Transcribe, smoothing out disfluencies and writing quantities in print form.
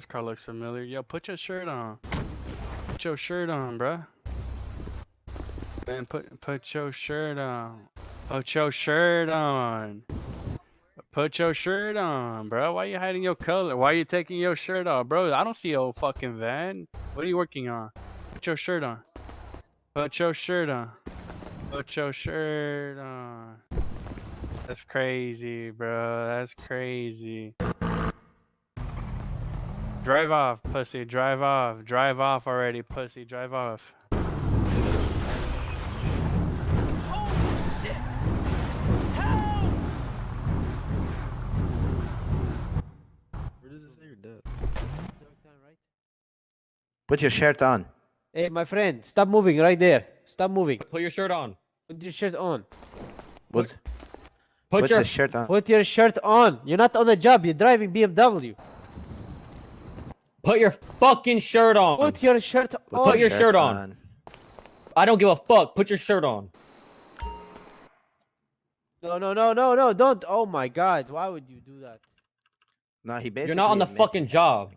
this car looks familiar. Yo, put your shirt on. Put your shirt on, bruh. Man, put your shirt on. Put your shirt on. Put your shirt on, bro. Why you hiding your color? Why you taking your shirt off, bro? I don't see your fucking van. What are you working on? Put your shirt on. Put your shirt on. Put your shirt on. That's crazy, bro. That's crazy. Drive off, pussy. Drive off. Drive off already, pussy. Drive off. Where does it say you're dead? Put your shirt on. Hey, my friend, stop moving right there. Stop moving. Put your shirt on. Put your shirt on. Put Put your the shirt on. Put your shirt on. You're not on the job. You're driving BMW. put your fucking shirt on. Put your shirt on. Put your shirt on. I don't give a fuck. Put your shirt on. No, no, no, no, no. Don't. Oh my God. Why would you do that? No, he basically. You're not on the admitted fucking it. job.